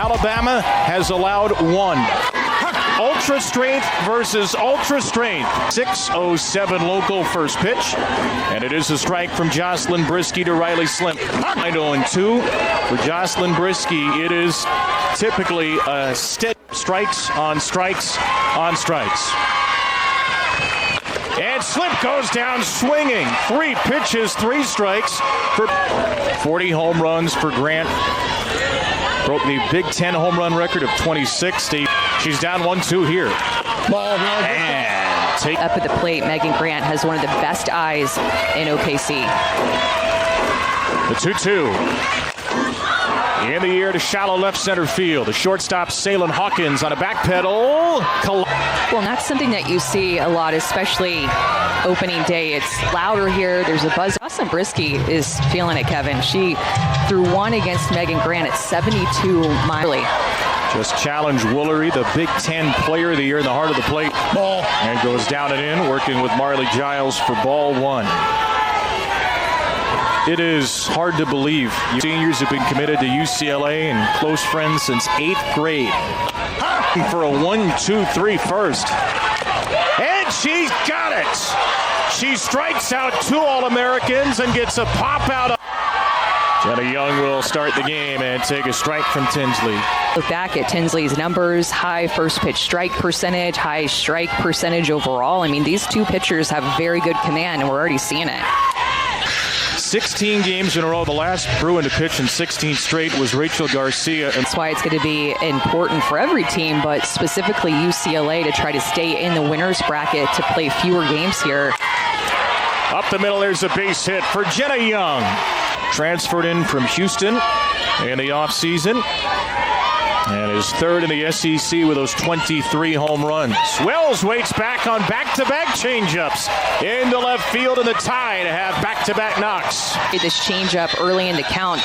Alabama has allowed one. Ultra strength versus ultra strength. 6:07 local first pitch. And it is a strike from Jocelyn Brisky to Riley Slim. 9-0-2 for Jocelyn Brisky. It is typically steady strikes on strikes on strikes. And Slip goes down swinging. 3 pitches, 3 strikes for 40 home runs for Grant. Broke the Big Ten home run record of 26. She's down 1-2 here. And up at the plate, Megan Grant has one of the best eyes in OKC. The 2-2. In the air to shallow left center field. The shortstop, Salem Hawkins, on a back pedal. Well, that's something that you see a lot, especially opening day. It's louder here. There's a buzz. Jocelyn Brisky is feeling it, Kevin. She threw one against Megan Grant at 72 miles. Just challenged Woolery, the Big Ten player of the year, in the heart of the plate. Ball. And goes down and in, working with Marley Giles for ball 1. It is hard to believe. Seniors have been committed to UCLA and close friends since 8th grade. For a 1-2-3 first. And she's got it! She strikes out 2 All-Americans and gets a pop out. Jenna Young will start the game and take a strike from Tinsley. Look back at Tinsley's numbers, high first pitch strike percentage, high strike percentage overall. I mean, these 2 pitchers have very good command, and we're already seeing it. 16 games in a row. The last Bruin to pitch in 16 straight was Rachel Garcia. And that's why it's going to be important for every team, but specifically UCLA, to try to stay in the winner's bracket to play fewer games here. Up the middle, there's a base hit for Jenna Young. Transferred in from Houston in the offseason. And is 3rd in the SEC with those 23 home runs. Wells waits back on back-to-back changeups into left field in the tie to have back-to-back knocks. This changeup early in the count.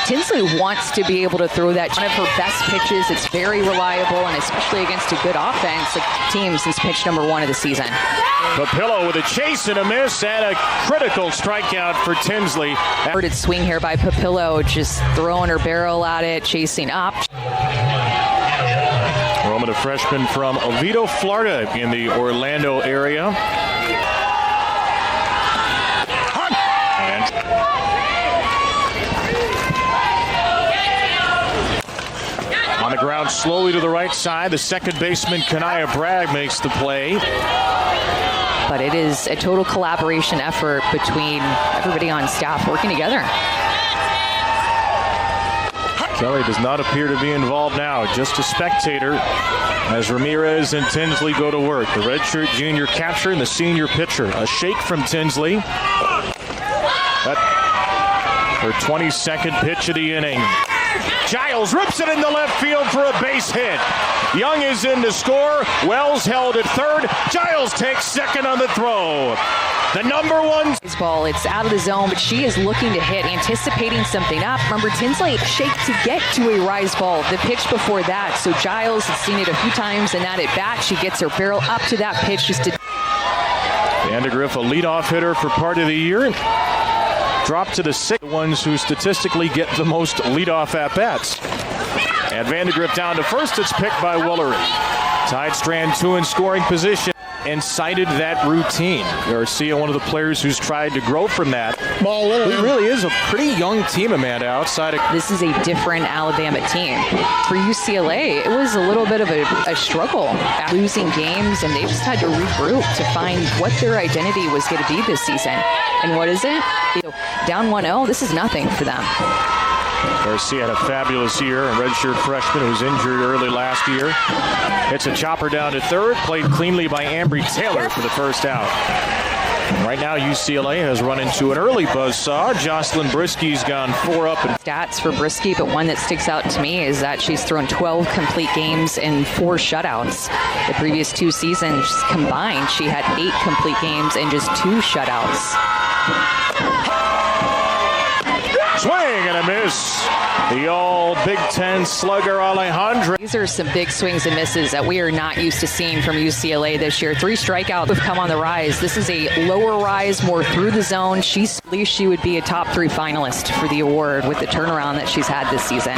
Tinsley wants to be able to throw that. One of her best pitches. It's very reliable, and especially against a good offense, the team since pitch number 1 of the season. Papillo with a chase and a miss and a critical strikeout for Tinsley. Inverted swing here by Papillo, just throwing her barrel at it, chasing up. Roman, a freshman from Oviedo, Florida, in the Orlando area. And on the ground, slowly to the right side, the second baseman, Kanaya Bragg, makes the play. But it is a total collaboration effort between everybody on staff working together. Kelly does not appear to be involved now, just a spectator as Ramirez and Tinsley go to work. The redshirt junior catcher and the senior pitcher. A shake from Tinsley. That her 22nd pitch of the inning. Giles rips it into left field for a base hit. Young is in to score. Wells held at 3rd. Giles takes 2nd on the throw. The number 1 ball. It's out of the zone, but she is looking to hit, anticipating something up. Remember, Tinsley shaked to get to a rise ball the pitch before that. So Giles has seen it a few times, and that at bat, she gets her barrel up to that pitch just to. Vandegrift, a leadoff hitter for part of the year. Dropped to the 6th ones who statistically get the most leadoff at-bats. And Vandegrift down to first. It's picked by Woolery. Tied Strand 2 in scoring position and cited that routine. Garcia, one of the players who's tried to grow from that. It really is a pretty young team, Amanda, outside of... This is a different Alabama team. For UCLA, it was a little bit of a struggle at losing games, and they just had to regroup to find what their identity was going to be this season. And what is it? Down 1-0, this is nothing for them. Garcia had a fabulous year, a redshirt freshman who was injured early last year. It's a chopper down to 3rd, played cleanly by Ambry Taylor for the first out. Right now, UCLA has run into an early buzzsaw. Jocelyn Brisky's gone 4 up. Stats for Brisky, but one that sticks out to me is that she's thrown 12 complete games and 4 shutouts. The previous 2 seasons combined, she had 8 complete games and just 2 shutouts. Swing and a miss. The old Big Ten slugger Alejandra. These are some big swings and misses that we are not used to seeing from UCLA this year. 3 strikeouts have come on the rise. This is a lower rise, more through the zone. She believes she would be a top 3 finalist for the award with the turnaround that she's had this season.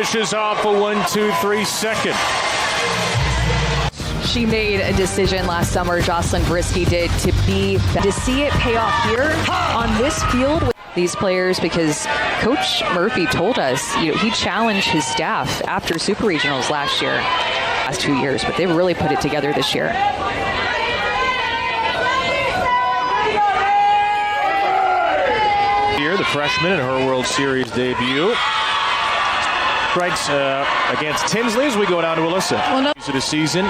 finishes off a 1-2-3 second. She made a decision last summer, Jocelyn Brisky did, to see it pay off here on this field with these players, because Coach Murphy told us, he challenged his staff after Super Regionals last year, last 2 years, but they really put it together this year. Here, the freshman in her World Series debut. Strikes against Tinsley as we go down to Alyssa. Of the season.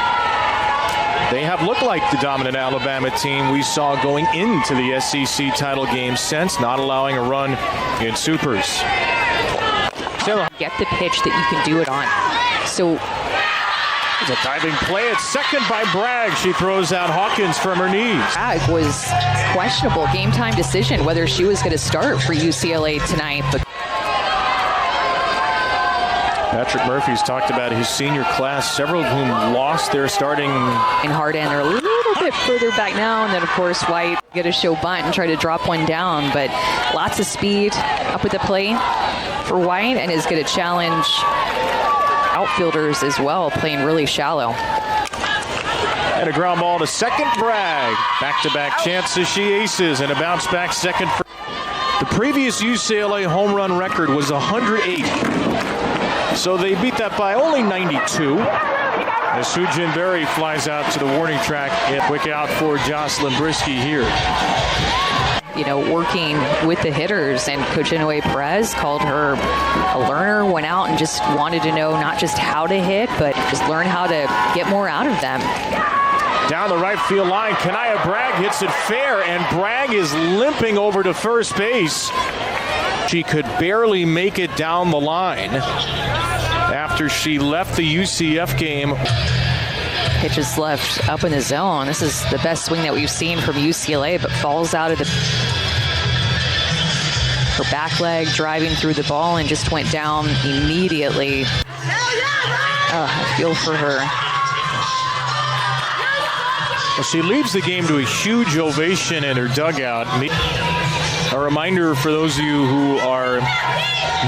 They have looked like the dominant Alabama team we saw going into the SEC title game since, not allowing a run in Supers. Get the pitch that you can do it on. So it's a diving play at second by Bragg. She throws out Hawkins from her knees. Bragg was questionable game time decision whether she was going to start for UCLA tonight. But Patrick Murphy's talked about his senior class, several of whom lost their starting. In Hardin, they're a little bit further back now, and then of course White get a show bunt and try to drop one down, but lots of speed up at the plate for White, and is going to challenge outfielders as well, playing really shallow. And a ground ball to second, Bragg. Back-to-back chances, she aces, and a bounce back second. The previous UCLA home run record was 108. So they beat that by only 92. As Sujin Berry flies out to the warning track. Quick out for Jocelyn Brisky here. Working with the hitters, and Coach Inoue Perez called her a learner, went out and just wanted to know not just how to hit, but just learn how to get more out of them. Down the right field line, Kanaya Bragg hits it fair, and Bragg is limping over to first base. She could barely make it down the line after she left the UCF game. Pitches left up in the zone. This is the best swing that we've seen from UCLA, but falls out of her back leg, driving through the ball, and just went down immediately. I feel for her. Well, she leaves the game to a huge ovation in her dugout. A reminder for those of you who are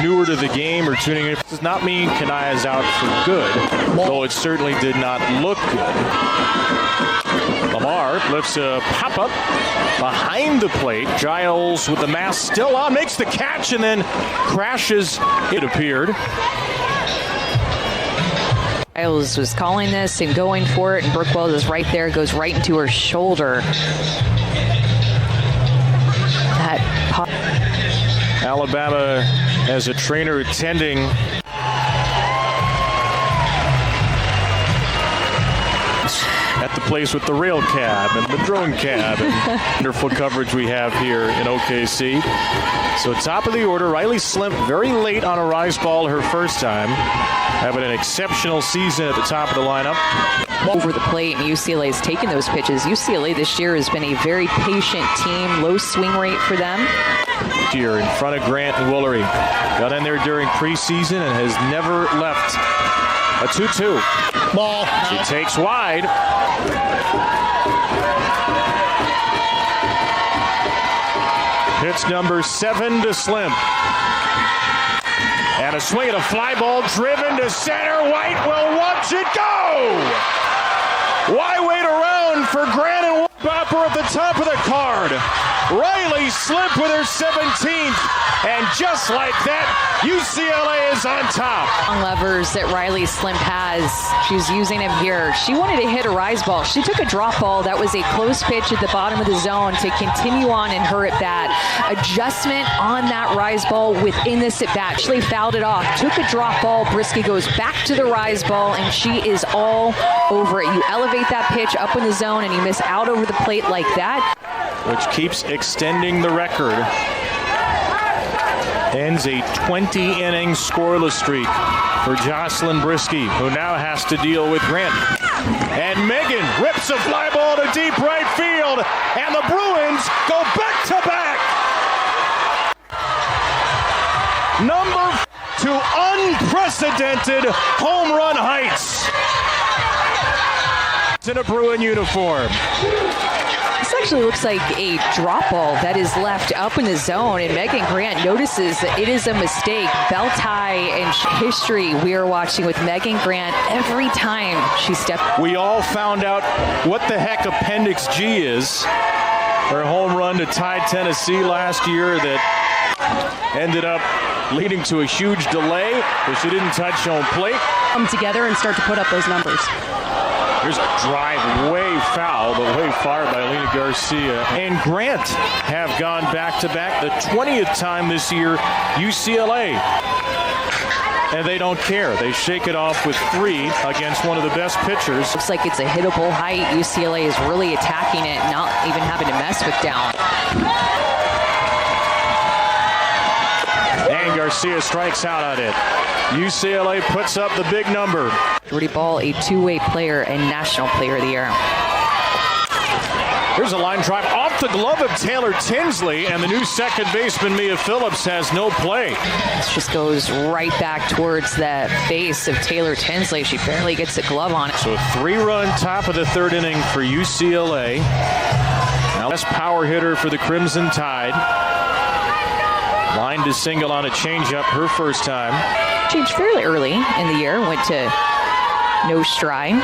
newer to the game or tuning in, it does not mean Kanaya's out for good, though it certainly did not look good. Lamar lifts a pop-up behind the plate. Giles with the mask still on, makes the catch, and then crashes, it appeared. Giles was calling this and going for it, and Brooke Wells is right there, goes right into her shoulder. Alabama has a trainer attending. At the place with the rail cab and the drone cab and wonderful coverage we have here in OKC. So top of the order, Riley Slimp very late on a rise ball her first time. Having an exceptional season at the top of the lineup. Over the plate, and UCLA's taken those pitches. UCLA this year has been a very patient team, low swing rate for them. Here in front of Grant and Woolery. Got in there during preseason and has never left. A 2-2. Ball. She takes wide. Hits number 7 to Slim. And a swing at a fly ball driven to center. White will watch it go. Why wait around for Grant and Bopper at the top of the card? Riley Slimp with her 17th, and just like that, UCLA is on top. Levers that Riley Slimp has, she's using him here. She wanted to hit a rise ball. She took a drop ball that was a close pitch at the bottom of the zone to continue on in her at bat. Adjustment on that rise ball within this at bat. She fouled it off, took a drop ball. Brisky goes back to the rise ball, and she is all over it. You elevate that pitch up in the zone, and you miss out over the plate like that, which keeps extending the record. Ends a 20-inning scoreless streak for Jocelyn Brisky, who now has to deal with Grant. And Megan rips a fly ball to deep right field, and the Bruins go back-to-back. Number to unprecedented home run heights. In a Bruin uniform. it's like actually looks like a drop ball that is left up in the zone, and Megan Grant notices that it is a mistake. Bell tie and history we are watching with Megan Grant every time she steps. We all found out what the heck Appendix G is. Her home run to tie Tennessee last year that ended up leading to a huge delay, but she didn't touch home plate. Come together and start to put up those numbers. Here's a drive way foul, but way fired by Alina Garcia. And Grant have gone back-to-back, the 20th time this year, UCLA. And they don't care. They shake it off with 3 against one of the best pitchers. Looks like it's a hittable height. UCLA is really attacking it, not even having to mess with down. And Garcia strikes out on it. UCLA puts up the big number. Jordy Ball, a two-way player and National Player of the Year. Here's a line drive off the glove of Taylor Tinsley, and the new second baseman, Mia Phillips, has no play. This just goes right back towards the face of Taylor Tinsley. She barely gets the glove on it. So a 3-run top of the third inning for UCLA. Now best power hitter for the Crimson Tide. Line to single on a changeup her first time. Changed fairly early in the year, went to no stride.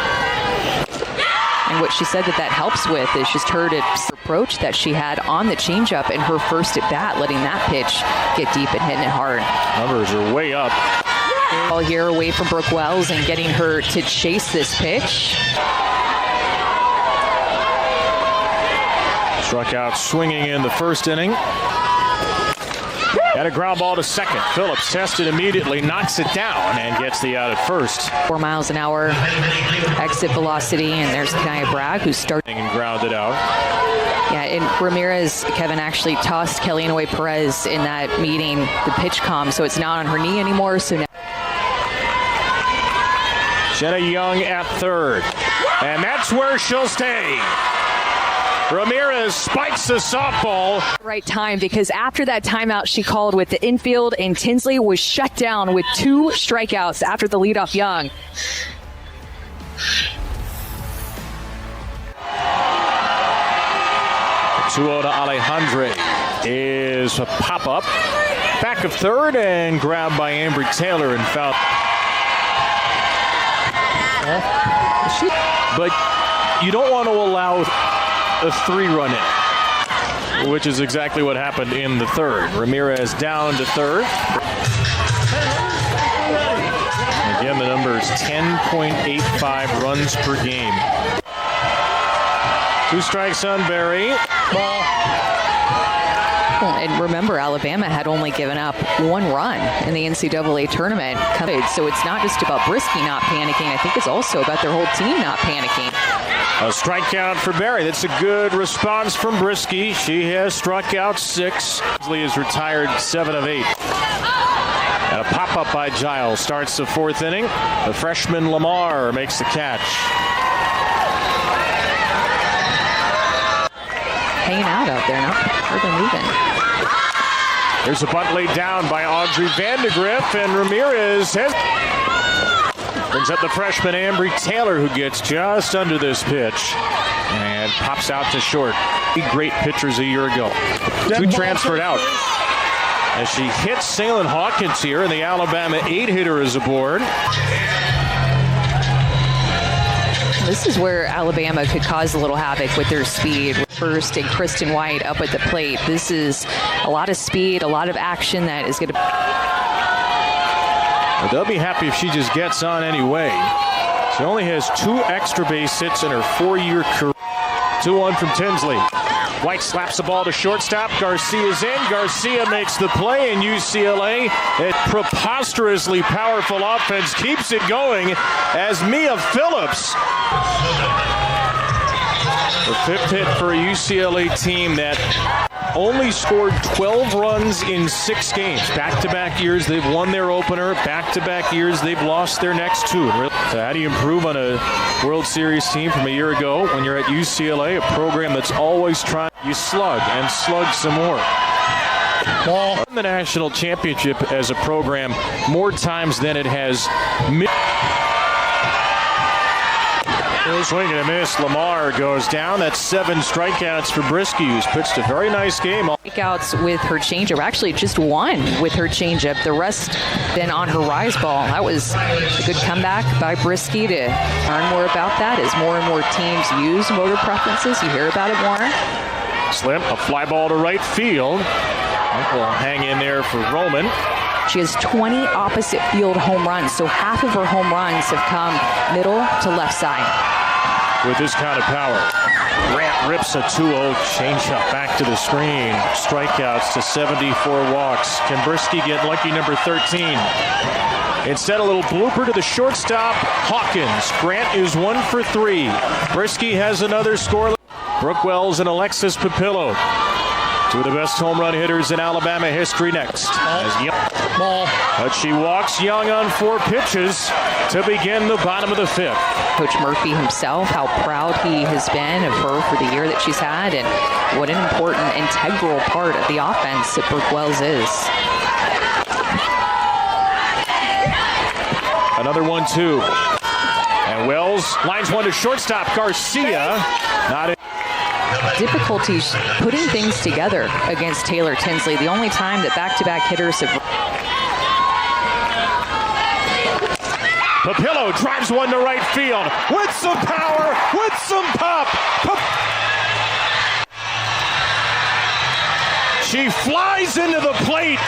And what she said that helps with is just her approach that she had on the changeup in her first at bat, letting that pitch get deep and hitting it hard. Numbers are way up. Ball here away from Brooke Wells and getting her to chase this pitch. Struck out swinging in the first inning. Had a ground ball to second. Phillips tested immediately, knocks it down, and gets the out at first. 4 miles an hour exit velocity, and there's Kaya Bragg, who's starting and grounded out. Yeah, and Ramirez, Kevin, actually tossed Kellyanne Perez in that meeting, the pitch comm, so it's not on her knee anymore. So now Jenna Young at third, and that's where she'll stay. Ramirez spikes the softball. Right time, because after that timeout she called with the infield, and Tinsley was shut down with 2 strikeouts after the leadoff Young. The 2-0 to Alejandre is a pop-up. Back of third and grabbed by Ambry Taylor and foul. But you don't want to allow a 3-run in, which is exactly what happened in the third. Ramirez down to third. Again, the number is 10.85 runs per game. 2 strikes on Berry. Ball. And remember, Alabama had only given up 1 run in the NCAA tournament. So it's not just about Brisky not panicking. I think it's also about their whole team not panicking. A strikeout for Berry. That's a good response from Brisky. She has struck out 6. Tinsley is retired 7 of 8. And a pop-up by Giles starts the 4th inning. The freshman Lamar makes the catch. Hanging out there, not hardly moving. There's a bunt laid down by Audrey Vandegrift, and Ramirez brings up the freshman Ambry Taylor, who gets just under this pitch and pops out to short. Great pitchers a year ago. 2 transferred out. As she hits Salem Hawkins here, and the Alabama 8-hitter is aboard. This is where Alabama could cause a little havoc with their speed. First and Kristen White up at the plate. This is a lot of speed, a lot of action that is going to... Well, they'll be happy if she just gets on anyway. She only has 2 extra base hits in her 4-year career. 2-1 from Tinsley. White slaps the ball to shortstop. Garcia's in. Garcia makes the play, and UCLA, a preposterously powerful offense, keeps it going as Mia Phillips, the 5th hit for a UCLA team that only scored 12 runs in 6 games. Back-to-back years they've won their opener. Back-to-back years they've lost their next 2. So how do you improve on a World Series team from a year ago when you're at UCLA, a program that's always trying? You slug and slug some more. Won the national championship as a program more times than it has. Swing and a miss. Lamar goes down. That's 7 strikeouts for Brisky, who's pitched a very nice game. Strikeouts with her changeup. Actually, just one with her changeup. The rest then on her rise ball. That was a good comeback by Brisky to learn more about that as more and more teams use motor preferences. You hear about it more. Slim, a fly ball to right field. Will hang in there for Roman. She has 20 opposite field home runs, so half of her home runs have come middle to left side. With this kind of power, Grant rips a 2-0 changeup back to the screen. Strikeouts to 74 walks. Can Brisky get lucky number 13? Instead, a little blooper to the shortstop, Hawkins. Grant is 1 for 3. Brisky has another score. Brooke Wells and Alexis Papillo, 2 of the best home run hitters in Alabama history next. But she walks Young on 4 pitches to begin the bottom of the 5th. Coach Murphy himself, how proud he has been of her for the year that she's had, and what an important, integral part of the offense that Brooke Wells is. Another 1-2. And Wells lines one to shortstop. Garcia, not in. Difficulties putting things together against Taylor Tinsley. The only time that back-to-back hitters have... Papillo drives one to right field with some power, with some pop. She flies into the plate,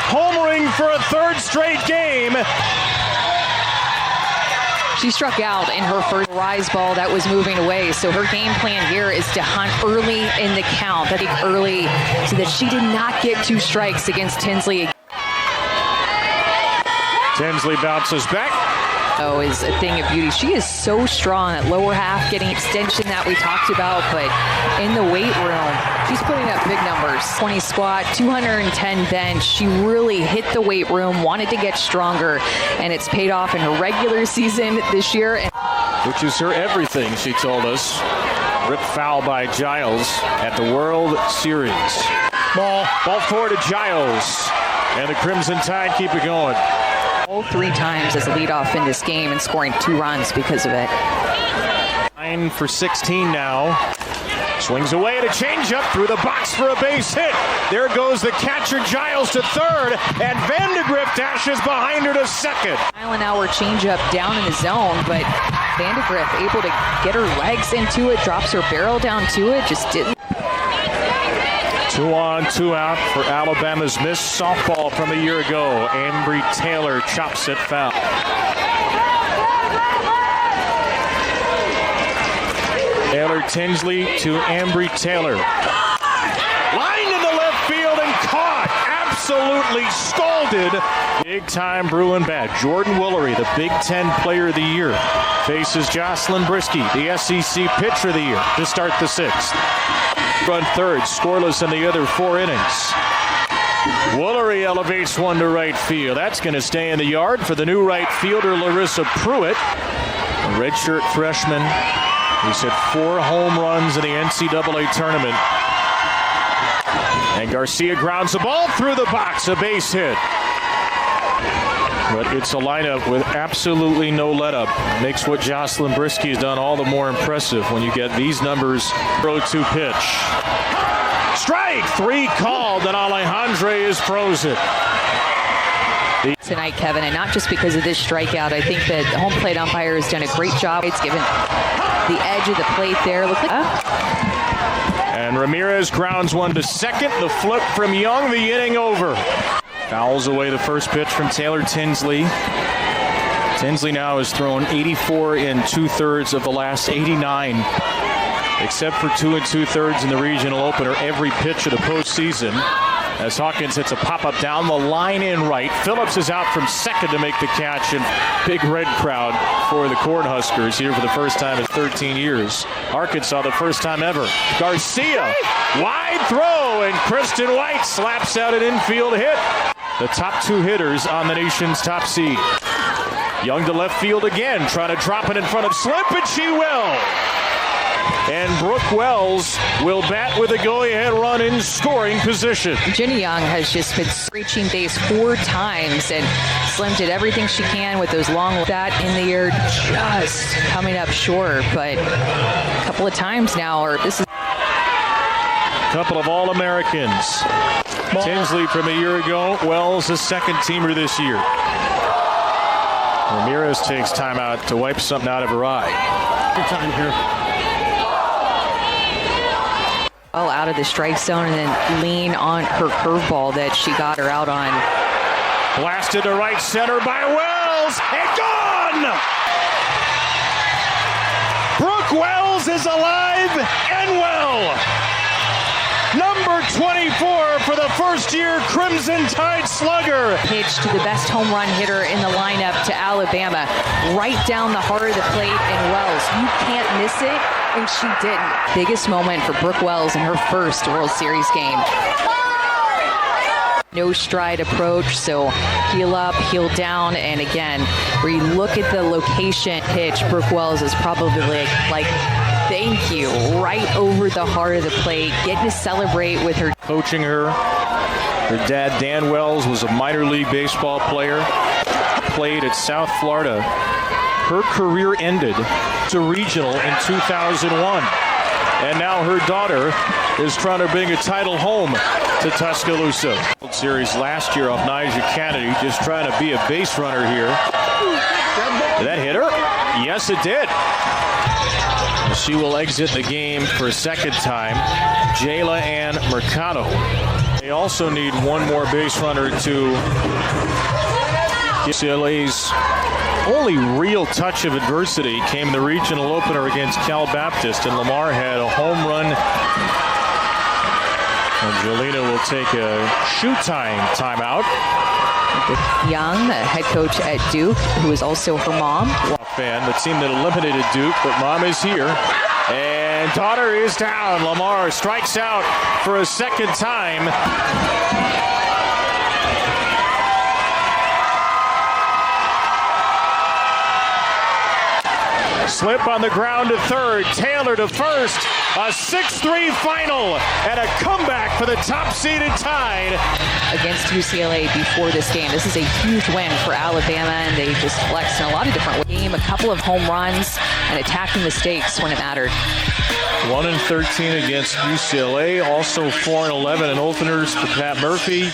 homering for a 3rd straight game. She struck out in her first rise ball that was moving away, so her game plan here is to hunt early in the count. I think early so that she did not get 2 strikes against Tinsley. Tinsley bounces back. Oh, is a thing of beauty. She is so strong at lower half, getting extension that we talked about, but in the weight room, she's putting up big numbers. 20 squat, 210 bench. She really hit the weight room, wanted to get stronger, and it's paid off in her regular season this year. Which is her everything, she told us. Ripped foul by Giles at the World Series. Ball forward to Giles, and the Crimson Tide keep it going. 3 times as a leadoff in this game and scoring 2 runs because of it. 9 for 16 now. Swings away at a changeup through the box for a base hit. There goes the catcher Giles to 3rd, and Vandegrift dashes behind her to 2nd. Mile-an-hour changeup down in the zone, but Vandegrift able to get her legs into it, drops her barrel down to it, just didn't. 2 on, 2 out for Alabama's missed softball from a year ago. Ambry Taylor chops it foul. Taylor Tinsley to Ambry Taylor. Line to the left field and caught. Absolutely scalded. Big time Bruin bat. Jordan Woolery, the Big Ten Player of the Year, faces Jocelyn Brisky, the SEC Pitcher of the Year, to start the 6th. Run 3rd, scoreless in the other 4 innings. Woolery elevates one to right field. That's going to stay in the yard for the new right fielder, Larissa Pruitt, a redshirt freshman who's hit 4 home runs in the NCAA tournament. And Garcia grounds the ball through the box, a base hit. But it's a lineup with absolutely no let-up. Makes what Jocelyn Brisky has done all the more impressive when you get these numbers. 0-2 pitch. Strike 3 called, and Alejandre is frozen. Tonight, Kevin, and not just because of this strikeout. I think that the home plate umpire has done a great job. It's given the edge of the plate there. Look And Ramirez grounds one to 2nd. The flip from Young, the inning over. Fouls away the first pitch from Taylor Tinsley. Tinsley now has thrown 84 2/3 of the last 89, except for 2 2/3 in the regional opener every pitch of the postseason. As Hawkins hits a pop-up down the line in right. Phillips is out from 2nd to make the catch, and big red crowd for the Cornhuskers here for the first time in 13 years. Arkansas the first time ever. Garcia, wide throw, and Kristen White slaps out an infield hit. The top 2 hitters on the nation's top seed. Young to left field again, trying to drop it in front of Slip, and she will. And Brooke Wells will bat with a go-ahead run in scoring position. Jenny Young has just been reaching base 4 times, and Slim did everything she can with those long that in the air, just coming up short. But a couple of times now, this is couple of All-Americans. Tinsley from a year ago, Wells a second teamer this year. Ramirez takes time out to wipe something out of her eye. Good time here. Well, out of the strike zone and then lean on her curveball that she got her out on. Blasted to right center by Wells and gone! Brooke Wells is alive and well. Number 24 for the first-year Crimson Tide slugger. Pitch to the best home run hitter in the lineup to Alabama. Right down the heart of the plate, and Wells, you can't miss it, and she didn't. Biggest moment for Brooke Wells in her first World Series game. No stride approach, so heel up, heel down, and again, where you look at the location pitch, Brooke Wells is probably like thank you, right over the heart of the plate, getting to celebrate with her. Coaching her dad, Dan Wells, was a minor league baseball player, played at South Florida. Her career ended to regional in 2001. And now her daughter is trying to bring a title home to Tuscaloosa. World Series last year off Nyjah Kennedy, just trying to be a base runner here. Did that hit her? Yes, it did. She will exit the game for a second time. Jayla Ann Mercado. They also need one more base runner to UCLA's only real touch of adversity came in the regional opener against Cal Baptist, and Lamar had a home run. And Jolena will take a shoe tying timeout. Young, the head coach at Duke, who is also her mom. Fan, the team that eliminated Duke, but mom is here. And daughter is down. Lamar strikes out for a second time. Slip on the ground to third. Taylor to first. A 6-3 final and a comeback for the top-seeded Tide Against UCLA before this game. This is a huge win for Alabama, and they just flexed in a lot of different ways. A couple of home runs and attacking the stakes when it mattered. 1-13 against UCLA. Also 4-11 in openers for Pat Murphy.